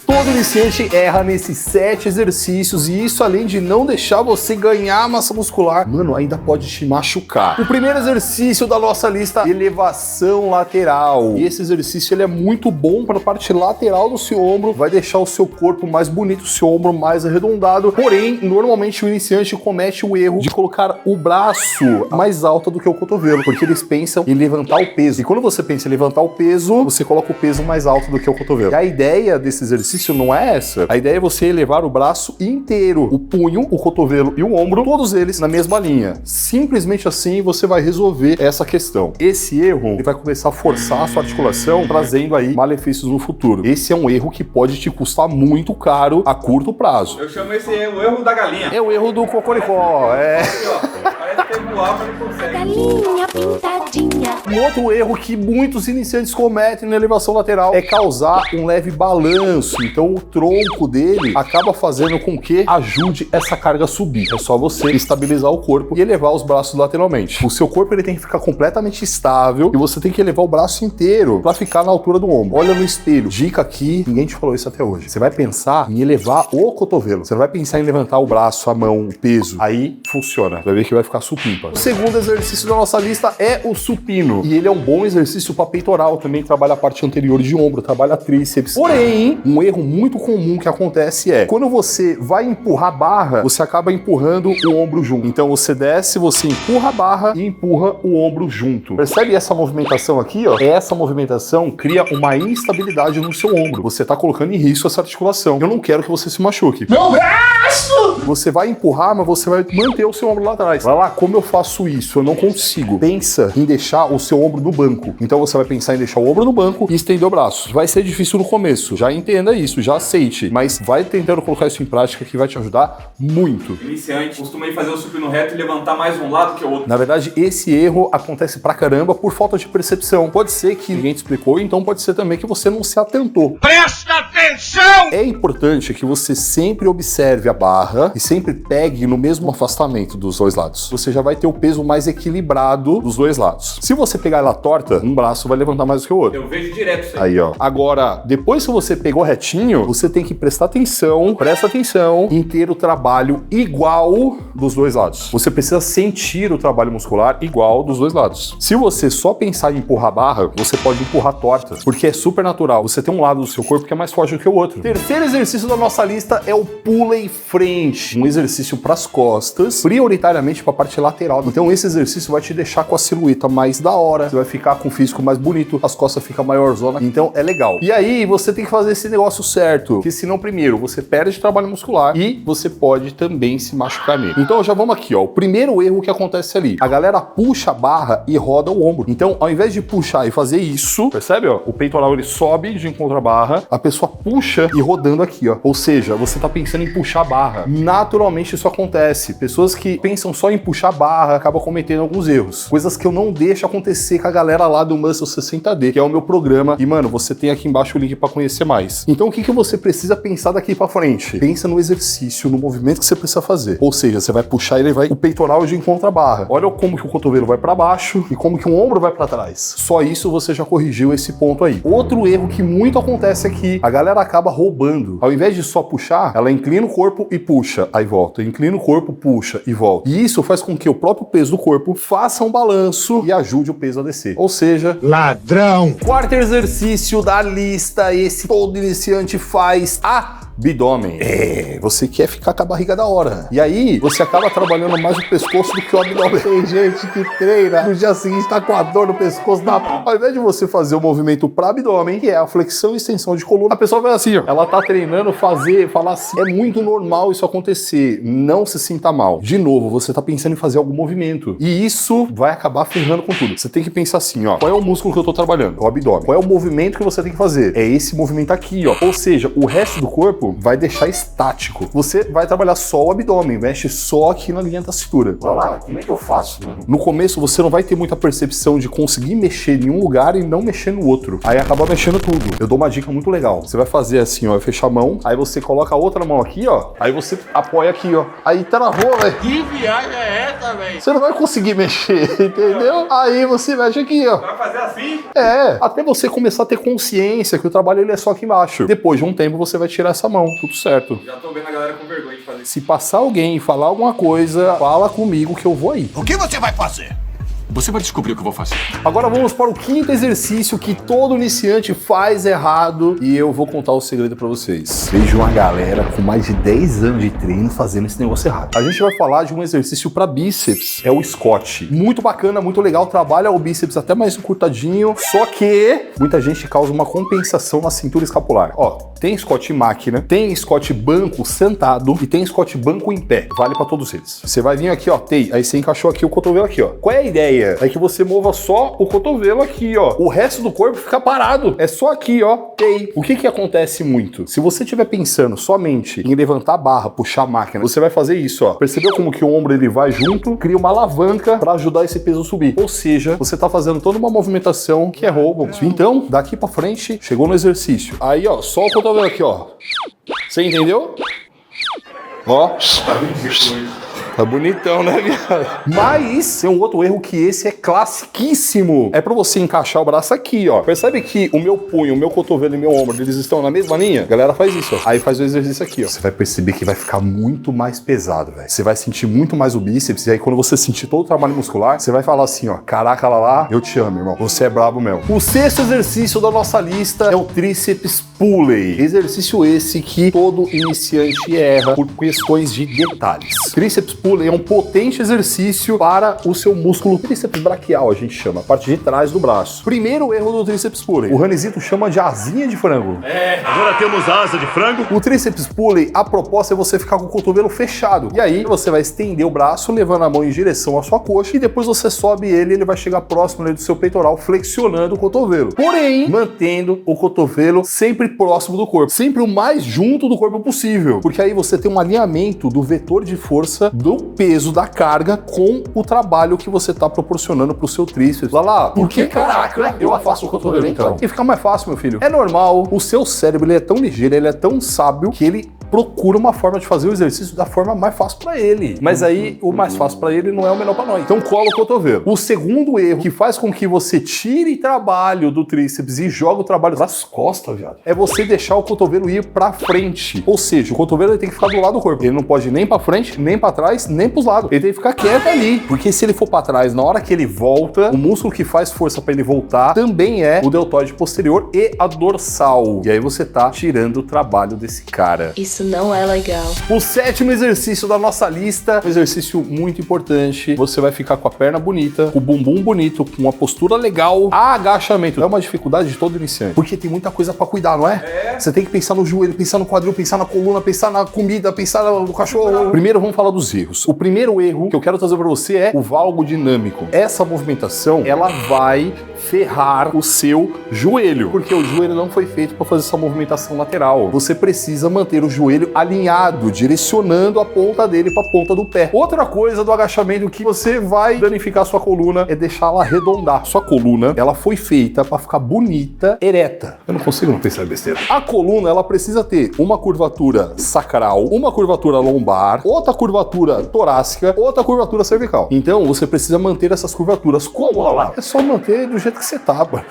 Todo iniciante erra nesses 7 exercícios e isso, além de não deixar você ganhar massa muscular, mano, ainda pode te machucar. O primeiro exercício da nossa lista, elevação lateral. E esse exercício ele é muito bom para a parte lateral do seu ombro, vai deixar o seu corpo mais bonito, o seu ombro mais arredondado. Porém, normalmente o iniciante comete o erro de colocar o braço mais alto do que o cotovelo, porque eles pensam em levantar o peso. E quando você pensa em levantar o peso, você coloca o peso mais alto do que o cotovelo. E a ideia desse exercício não é essa. A ideia é você elevar o braço inteiro, o punho, o cotovelo e o ombro, todos eles na mesma linha. Simplesmente assim você vai resolver essa questão. Esse erro ele vai começar a forçar a sua articulação, trazendo aí malefícios no futuro. Esse é um erro que pode te custar muito caro a curto prazo. Eu chamo esse erro, o erro da galinha. É o erro do cocoricó, Aqui, ó, parece que ele voar, mas ele consegue. Galinha pintadinha. Um outro erro que muitos iniciantes cometem na elevação lateral é causar um leve balanço. Então o tronco dele acaba fazendo com que ajude essa carga a subir. É só você estabilizar o corpo e elevar os braços lateralmente. O seu corpo ele tem que ficar completamente estável e você tem que elevar o braço inteiro para ficar na altura do ombro. Olha no espelho. Dica aqui, ninguém te falou isso até hoje. Você vai pensar em elevar o cotovelo. Você não vai pensar em levantar o braço, a mão, o peso. Aí funciona. Vai ver que vai ficar supimpa. O segundo exercício da nossa lista é o supino. E ele é um bom exercício para peitoral. Também trabalha a parte anterior de ombro, trabalha tríceps. Porém, um erro muito comum que acontece é quando você vai empurrar a barra, você acaba empurrando o ombro junto. Então você desce, você empurra a barra e empurra o ombro junto. Percebe essa movimentação aqui, ó? Essa movimentação cria uma instabilidade no seu ombro. Você tá colocando em risco essa articulação. Eu não quero que você se machuque. Meu braço! Você vai empurrar, mas você vai manter o seu ombro lá atrás. Vai lá, como eu faço isso? Eu não consigo. Pensa em deixar o seu ombro no banco. Então você vai pensar em deixar o ombro no banco e estender o braço. Vai ser difícil no começo. Já entenda isso, já aceite. Mas vai tentando colocar isso em prática que vai te ajudar muito. Iniciante, costumei fazer o supino reto e levantar mais um lado que o outro. Na verdade, esse erro acontece pra caramba por falta de percepção. Pode ser que ninguém te explicou, então pode ser também que você não se atentou. Presta atenção! É importante que você sempre observe a barra e sempre pegue no mesmo afastamento dos dois lados. Você já vai ter o peso mais equilibrado dos dois lados. Se você pegar ela torta, um braço vai levantar mais do que o outro. Eu vejo direto isso aí. Aí, ó. Agora, depois que você pegou retinho, você tem que prestar atenção, presta atenção em ter o trabalho igual dos dois lados. Você precisa sentir o trabalho muscular igual dos dois lados. Se você só pensar em empurrar a barra, você pode empurrar torta, porque é super natural. Você tem um lado do seu corpo que é mais forte do que o outro. Terceiro exercício da nossa lista é o pula em frente. Um exercício para as costas, prioritariamente para a parte lateral. Então esse exercício vai te deixar com a silhueta mais da hora, você vai ficar com o físico mais bonito, as costas ficam maior zona, então é legal. E aí você tem que fazer esse negócio certo, que senão primeiro você perde trabalho muscular e você pode também se machucar nele. Então já vamos aqui, ó. O primeiro erro que acontece ali, a galera puxa a barra e roda o ombro. Então ao invés de puxar e fazer isso, percebe, ó? O peitoral ele sobe de encontro à barra, a pessoa puxa e rodando aqui, ó. Ou seja, você tá pensando em puxar a barra. Naturalmente isso acontece. Pessoas que pensam só em puxar a barra acabam cometendo alguns erros. Coisas que eu não deixo acontecer com a galera lá do Muscle 60D, que é o meu programa. E, mano, você tem aqui embaixo o link pra conhecer mais. Então, o que você precisa pensar daqui pra frente? Pensa no exercício, no movimento que você precisa fazer. Ou seja, você vai puxar e ele vai o peitoral de encontro à barra. Olha como que o cotovelo vai pra baixo e como que o ombro vai pra trás. Só isso você já corrigiu esse ponto aí. Outro erro que muito acontece é que a galera acaba roubando. Ao invés de só puxar, ela inclina o corpo e puxa, aí volta. Inclina o corpo, puxa e volta. E isso faz com que o próprio peso do corpo faça um balanço e ajude o peso a descer. Ou seja, ladrão! Quarto exercício da lista, esse todo iniciante faz, abdômen. Você quer ficar com a barriga da hora. E aí, você acaba trabalhando mais o pescoço do que o abdômen. Tem gente que treina, no dia seguinte tá com a dor no pescoço. Ao invés de você fazer o movimento para abdômen, que é a flexão e extensão de coluna, a pessoa vai assim, ó. Ela tá treinando, falar assim. É muito normal isso acontecer. Não se sinta mal. De novo, você tá pensando em fazer algum movimento. E isso vai acabar ferrando com tudo. Você tem que pensar assim, ó. Qual é o músculo que eu tô trabalhando? O abdômen. Qual é o movimento que você tem que fazer? É esse movimento aqui, ó. Ou seja, o resto do corpo corpo vai deixar estático. Você vai trabalhar só o abdômen, mexe só aqui na linha da cintura. Olha lá, como é que eu faço? No começo você não vai ter muita percepção de conseguir mexer em um lugar e não mexer no outro. Aí acaba mexendo tudo. Eu dou uma dica muito legal. Você vai fazer assim, ó, vai fechar a mão, aí você coloca a outra mão aqui, ó, aí você apoia aqui, ó. Aí travou, velho. Que viagem é essa, velho? Você não vai conseguir mexer, entendeu? Aí você mexe aqui, ó. Vai fazer assim? É, até você começar a ter consciência que o trabalho ele é só aqui embaixo. Depois de um tempo você vai tirar essa mão, tudo certo. Já tô vendo a galera com vergonha de fazer isso. Se passar alguém e falar alguma coisa, fala comigo que eu vou aí. O que você vai fazer? Você vai descobrir o que eu vou fazer. Agora vamos para o quinto exercício que todo iniciante faz errado e eu vou contar o segredo para vocês. Vejo uma galera com mais de 10 anos de treino fazendo esse negócio errado. A gente vai falar de um exercício para bíceps, é o Scott. Muito bacana, muito legal, trabalha o bíceps até mais encurtadinho, só que muita gente causa uma compensação na cintura escapular. Ó, tem Scott máquina, tem Scott banco sentado e tem Scott banco em pé. Vale para todos eles. Você vai vir aqui, ó, aí você encaixou aqui o cotovelo aqui, ó. Qual é a ideia? É que você mova só o cotovelo aqui, ó. O resto do corpo fica parado. É só aqui, ó. Tei. O que acontece muito? Se você estiver pensando somente em levantar a barra, puxar a máquina, você vai fazer isso, ó. Percebeu como que o ombro ele vai junto? Cria uma alavanca para ajudar esse peso a subir. Ou seja, você tá fazendo toda uma movimentação que é roubo. Então, daqui para frente, chegou no exercício. Aí, ó, só o cotovelo aqui, ó. Você entendeu? Ó. Tá bonitão, né, viado? Mas tem um outro erro que esse é classiquíssimo. É pra você encaixar o braço aqui, ó. Percebe que o meu punho, o meu cotovelo e o meu ombro, eles estão na mesma linha? A galera faz isso, ó. Aí faz o exercício aqui, ó. Você vai perceber que vai ficar muito mais pesado, velho. Você vai sentir muito mais o bíceps. E aí quando você sentir todo o trabalho muscular, você vai falar assim, ó. Caraca, lá, eu te amo, irmão. Você é brabo mesmo. O sexto exercício da nossa lista é o tríceps pulley. Exercício esse que todo iniciante erra por questões de detalhes. Tríceps pulley é um potente exercício para o seu músculo tríceps braquial, a gente chama, a parte de trás do braço. Primeiro erro do tríceps pulley. O Ranizito chama de asinha de frango. Agora temos asa de frango. O tríceps pulley, a proposta é você ficar com o cotovelo fechado. E aí você vai estender o braço, levando a mão em direção à sua coxa e depois você sobe ele vai chegar próximo do seu peitoral, flexionando o cotovelo. Porém, mantendo o cotovelo sempre próximo do corpo, sempre o mais junto do corpo possível, porque aí você tem um alinhamento do vetor de força do peso da carga com o trabalho que você está proporcionando pro seu tríceps. Lá, por que caraca eu afasto o cotovelo então? E fica mais fácil, meu filho. É normal, o seu cérebro ele é tão ligeiro, ele é tão sábio que ele procura uma forma de fazer o exercício da forma mais fácil para ele. Mas aí, o mais fácil para ele não é o melhor para nós. Então cola o cotovelo. O segundo erro que faz com que você tire trabalho do tríceps e joga o trabalho nas costas, viado, é você deixar o cotovelo ir para frente. Ou seja, o cotovelo ele tem que ficar do lado do corpo. Ele não pode ir nem para frente, nem para trás, nem pros lados. Ele tem que ficar quieto ali. Porque se ele for para trás, na hora que ele volta, o músculo que faz força para ele voltar também é o deltoide posterior e a dorsal. E aí você tá tirando o trabalho desse cara. Isso não é legal. O sétimo exercício da nossa lista, um exercício muito importante. Você vai ficar com a perna bonita, com o bumbum bonito, com uma postura legal. Agachamento é uma dificuldade de todo iniciante, porque tem muita coisa pra cuidar, não é? Você tem que pensar no joelho, pensar no quadril, pensar na coluna, pensar na comida, pensar no cachorro. Primeiro vamos falar dos erros. O primeiro erro que eu quero trazer pra você é o valgo dinâmico. Essa movimentação, ela vai ferrar o seu joelho, porque o joelho não foi feito para fazer essa movimentação lateral. Você precisa manter o joelho alinhado, direcionando a ponta dele para a ponta do pé. Outra coisa do agachamento que você vai danificar a sua coluna é deixá-la arredondar. Sua coluna, ela foi feita para ficar bonita, ereta. Eu não consigo não pensar besteira. A coluna, ela precisa ter uma curvatura sacral, uma curvatura lombar, outra curvatura torácica, outra curvatura cervical. Então, você precisa manter essas curvaturas. Como lá? É só manter do jeito que você tá, mano.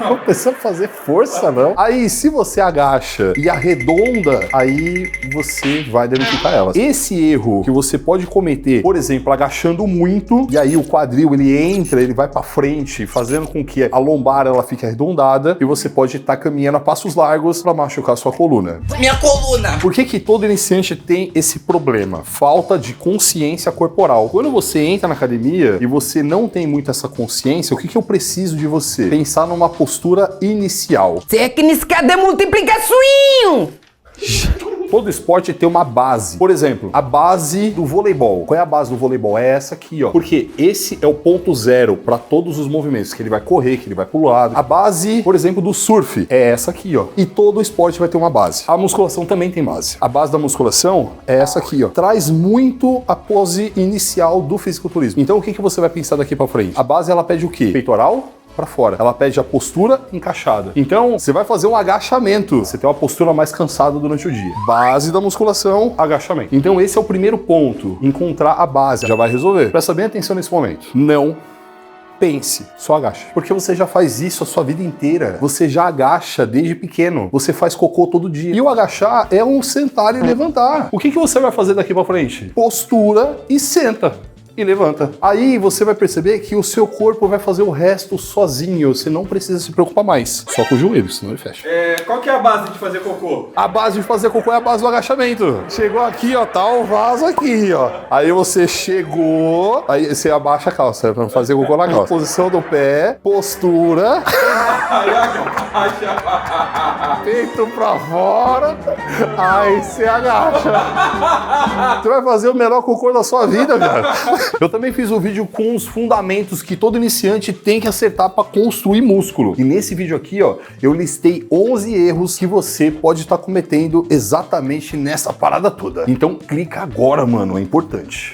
Não precisa fazer força, não. Aí, se você agacha e arredonda, aí você vai danificar elas. Esse erro que você pode cometer, por exemplo, agachando muito, e aí o quadril, ele entra, ele vai pra frente, fazendo com que a lombar, ela fique arredondada, e você pode estar caminhando a passos largos pra machucar a sua coluna. Minha coluna! Por que que todo iniciante tem esse problema? Falta de consciência corporal. Quando você entra na academia e você não tem muito essa consciência, o que que eu preciso de você? Pensar numa postura inicial. Técnica de multiplicação! todo esporte tem uma base. Por exemplo, a base do voleibol. Qual é a base do voleibol? É essa aqui, ó. Porque esse é o ponto zero para todos os movimentos, que ele vai correr, que ele vai pro lado. A base, por exemplo, do surf é essa aqui, ó. E todo esporte vai ter uma base. A musculação também tem base. A base da musculação é essa aqui, ó. Traz muito a pose inicial do fisiculturismo. Então, o que você vai pensar daqui para frente? A base, ela pede o quê? Peitoral para fora. Ela pede a postura encaixada. Então, você vai fazer um agachamento. Você tem uma postura mais cansada durante o dia. Base da musculação, agachamento. Então, esse é o primeiro ponto. Encontrar a base. Já vai resolver. Presta bem atenção nesse momento. Não pense, só agacha. Porque você já faz isso a sua vida inteira. Você já agacha desde pequeno. Você faz cocô todo dia. E o agachar é um sentar e levantar. O que você vai fazer daqui para frente? Postura e senta. E levanta. Aí você vai perceber que o seu corpo vai fazer o resto sozinho. Você não precisa se preocupar mais. Só com o joelho, senão ele fecha. Qual que é a base de fazer cocô? A base de fazer cocô é a base do agachamento. Chegou aqui, ó, tá o vaso aqui, ó. Aí você chegou, aí você abaixa a calça pra fazer cocô na calça. Posição do pé, postura. Peito pra fora. Aí você agacha. Você vai fazer o melhor cocô da sua vida, cara. Eu também fiz um vídeo com os fundamentos que todo iniciante tem que acertar para construir músculo. E nesse vídeo aqui, ó, eu listei 11 erros que você pode estar cometendo exatamente nessa parada toda. Então clica agora, mano, é importante.